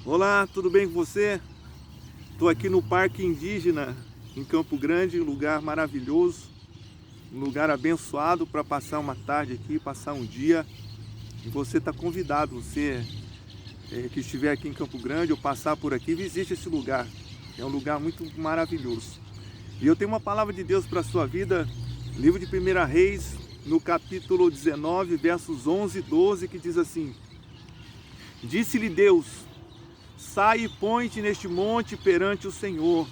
Olá, tudo bem com você? Estou aqui no Parque Indígena, em Campo Grande, um lugar maravilhoso, um lugar abençoado para passar uma tarde aqui, passar um dia. E você está convidado, você que estiver aqui em Campo Grande ou passar por aqui, visite esse lugar. É um lugar muito maravilhoso. E eu tenho uma palavra de Deus para a sua vida, livro de 1 Reis, no capítulo 19, versos 11 e 12, que diz assim: Disse-lhe Deus: sai e põe-te neste monte perante o Senhor.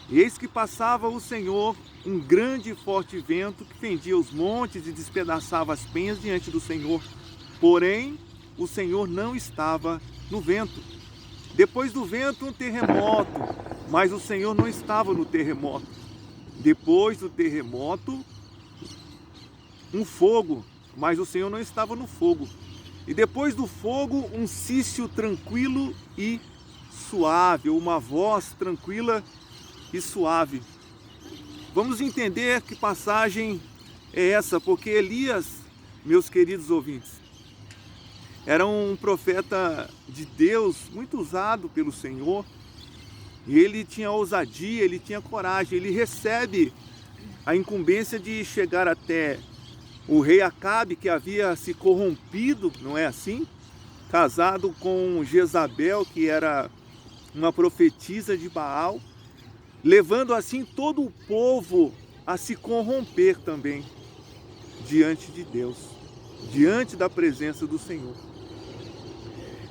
E eis que passava o Senhor um grande e forte vento que fendia os montes e despedaçava as penhas diante do Senhor. Porém, o Senhor não estava no vento. Depois do vento, um terremoto, mas o Senhor não estava no terremoto. Depois do terremoto, um fogo, mas o Senhor não estava no fogo. E depois do fogo, um cício tranquilo e suave, ou uma voz tranquila e suave. Vamos entender que passagem é essa, porque Elias, meus queridos ouvintes, era um profeta de Deus, muito usado pelo Senhor, e ele tinha ousadia, ele tinha coragem, ele recebe a incumbência de chegar até o rei Acabe, que havia se corrompido, não é assim? Casado com Jezabel, que era uma profetisa de Baal, levando assim todo o povo a se corromper também diante de Deus, diante da presença do Senhor.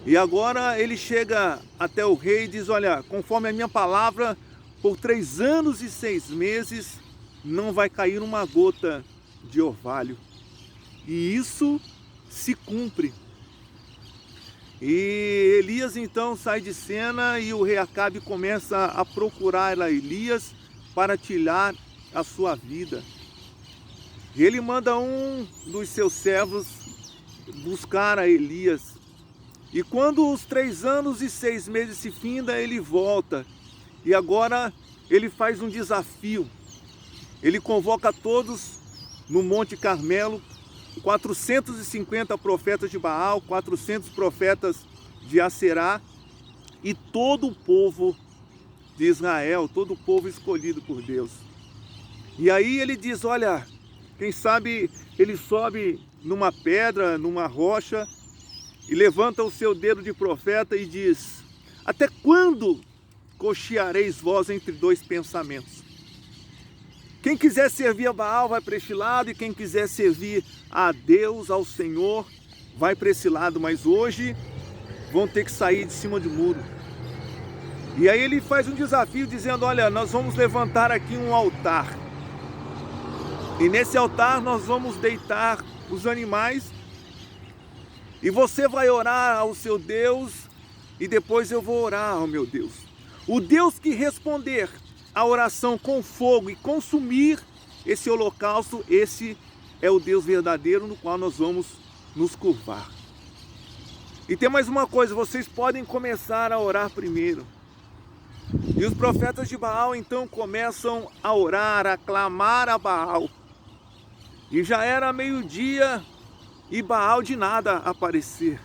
E agora ele chega até o rei e diz: olha, conforme a minha palavra, por 3 anos e 6 meses não vai cair uma gota de orvalho. E isso se cumpre. E Elias então sai de cena e o rei Acabe começa a procurar Elias para tirar a sua vida. E ele manda um dos seus servos buscar a Elias. E quando os 3 anos e 6 meses se finda, ele volta. E agora ele faz um desafio. Ele convoca todos no Monte Carmelo, 450 profetas de Baal, 400 profetas de Aserá e todo o povo de Israel, todo o povo escolhido por Deus. E aí ele diz: olha, quem sabe ele sobe numa pedra, numa rocha, e levanta o seu dedo de profeta e diz: até quando cocheareis vós entre 2 pensamentos? Quem quiser servir a Baal vai para este lado, e quem quiser servir a Deus, ao Senhor, vai para esse lado. Mas hoje vão ter que sair de cima do muro. E aí ele faz um desafio dizendo: olha, nós vamos levantar aqui um altar. E nesse altar nós vamos deitar os animais. E você vai orar ao seu Deus, e depois eu vou orar ao meu Deus. O Deus que responder a oração com fogo e consumir esse holocausto, esse é o Deus verdadeiro no qual nós vamos nos curvar. E tem mais uma coisa: vocês podem começar a orar primeiro. E os profetas de Baal então começam a orar, a clamar a Baal. E já era meio-dia e Baal de nada aparecer.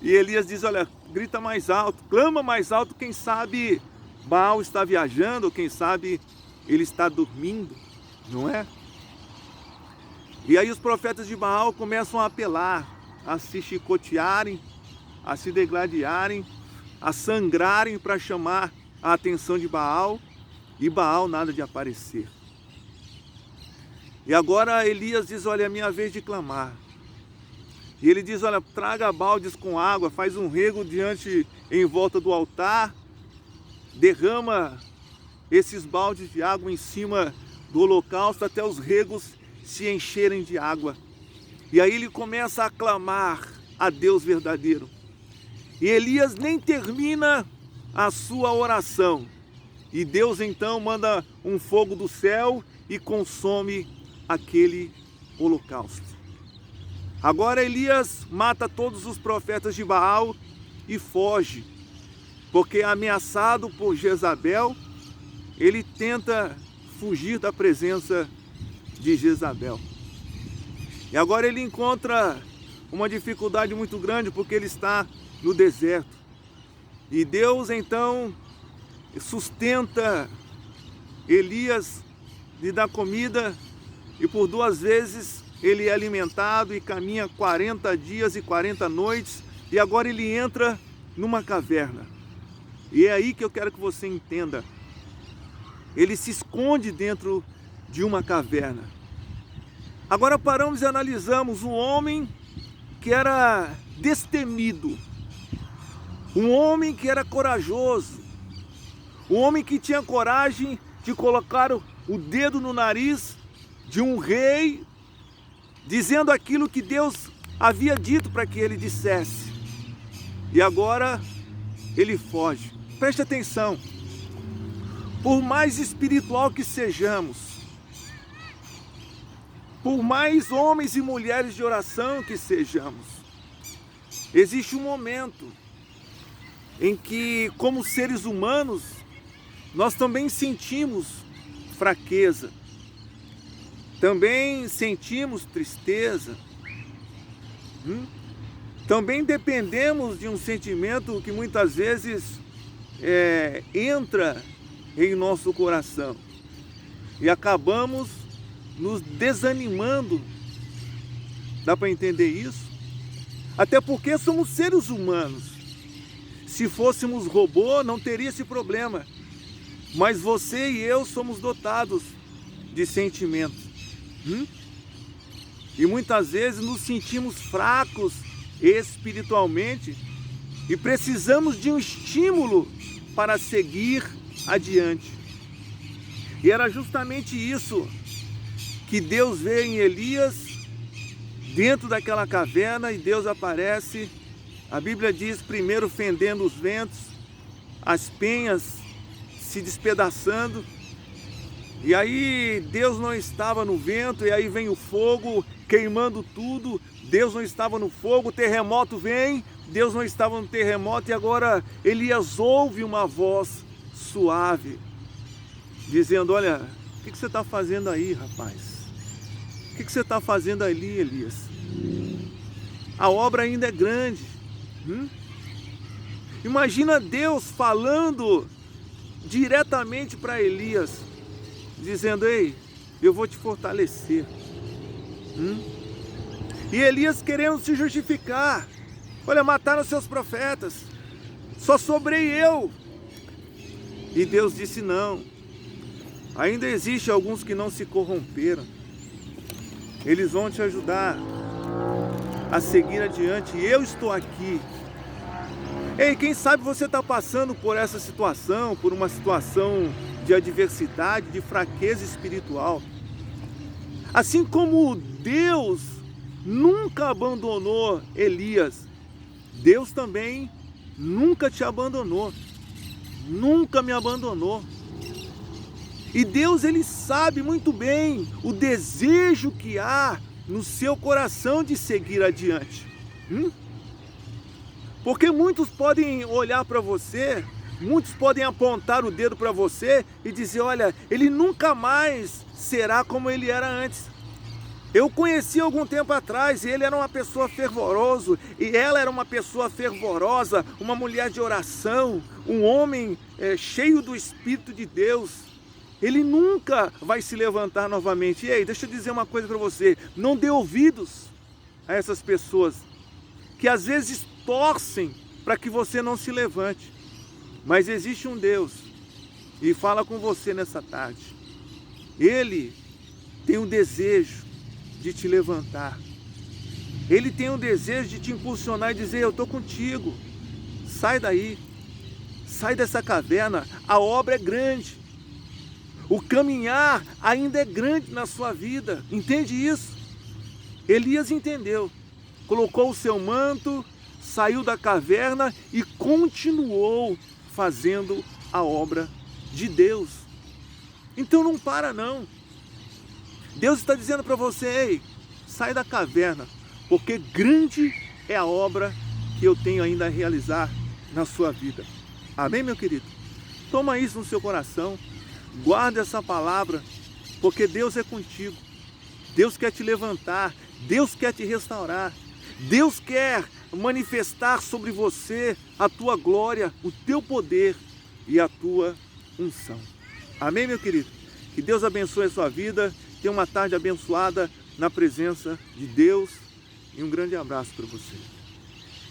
E Elias diz: olha, grita mais alto, clama mais alto, quem sabe Baal está viajando, ou quem sabe ele está dormindo, não é? E aí os profetas de Baal começam a apelar, a se chicotearem, a se degladiarem, a sangrarem para chamar a atenção de Baal, e Baal nada de aparecer. E agora Elias diz: olha, é minha vez de clamar. E ele diz: olha, traga baldes com água, faz um rego em volta do altar, derrama esses baldes de água em cima do holocausto até os regos se encherem de água. E aí ele começa a clamar a Deus verdadeiro. E Elias nem termina a sua oração. E Deus então manda um fogo do céu e consome aquele holocausto. Agora Elias mata todos os profetas de Baal e foge, porque ameaçado por Jezabel, ele tenta fugir da presença de Jezabel. E agora ele encontra uma dificuldade muito grande, porque ele está no deserto. E Deus então sustenta Elias, lhe dá comida, e por 2 vezes ele é alimentado e caminha 40 dias e 40 noites, e agora ele entra numa caverna. E é aí que eu quero que você entenda. Ele se esconde dentro de uma caverna. Agora paramos e analisamos um homem que era destemido, um homem que era corajoso, um homem que tinha coragem de colocar o dedo no nariz de um rei, dizendo aquilo que Deus havia dito para que ele dissesse. E agora ele foge. Preste atenção. Por mais espiritual que sejamos, por mais homens e mulheres de oração que sejamos, existe um momento em que, como seres humanos, nós também sentimos fraqueza, também sentimos tristeza, também dependemos de um sentimento que muitas vezes entra em nosso coração e acabamos nos desanimando. Dá para entender isso? Até porque somos seres humanos. Se fôssemos robô, não teria esse problema. Mas você e eu somos dotados de sentimentos. E muitas vezes nos sentimos fracos espiritualmente e precisamos de um estímulo para seguir adiante. E era justamente isso que Deus vê em Elias, dentro daquela caverna, e Deus aparece. A Bíblia diz, primeiro fendendo os ventos, as penhas se despedaçando, e aí Deus não estava no vento, e aí vem o fogo queimando tudo. Deus não estava no fogo, o terremoto vem, Deus não estava no terremoto, e agora Elias ouve uma voz suave, dizendo: olha, o que você está fazendo aí, rapaz? O que você está fazendo ali, Elias? A obra ainda é grande. Imagina Deus falando diretamente para Elias, dizendo: ei, eu vou te fortalecer. E Elias querendo se justificar: olha, mataram seus profetas, só sobrei eu. E Deus disse: não, ainda existe alguns que não se corromperam, eles vão te ajudar a seguir adiante, e eu estou aqui. Ei, quem sabe você está passando por essa situação, por uma situação de adversidade, de fraqueza espiritual. Assim como Deus nunca abandonou Elias, Deus também nunca te abandonou, nunca me abandonou. E Deus, Ele sabe muito bem o desejo que há no seu coração de seguir adiante. Porque muitos podem olhar para você, muitos podem apontar o dedo para você e dizer: olha, ele nunca mais será como ele era antes. Eu conheci algum tempo atrás, e ele era uma pessoa fervorosa, e ela era uma pessoa fervorosa, uma mulher de oração, um homem cheio do Espírito de Deus. Ele nunca vai se levantar novamente. E aí, deixa eu dizer uma coisa para você: não dê ouvidos a essas pessoas que às vezes torcem para que você não se levante. Mas existe um Deus, e fala com você nessa tarde. Ele tem um desejo de te levantar. Ele tem um desejo de te impulsionar e dizer: eu estou contigo. Sai daí. Sai dessa caverna. A obra é grande. O caminhar ainda é grande na sua vida. Entende isso? Elias entendeu. Colocou o seu manto, saiu da caverna e continuou fazendo a obra de Deus. Então não para não. Deus está dizendo para você: ei, sai da caverna, porque grande é a obra que eu tenho ainda a realizar na sua vida. Amém, meu querido? Toma isso no seu coração, guarda essa palavra, porque Deus é contigo. Deus quer te levantar, Deus quer te restaurar, Deus quer manifestar sobre você a tua glória, o teu poder e a tua unção. Amém, meu querido? Que Deus abençoe a sua vida. Tenha uma tarde abençoada na presença de Deus e um grande abraço para você.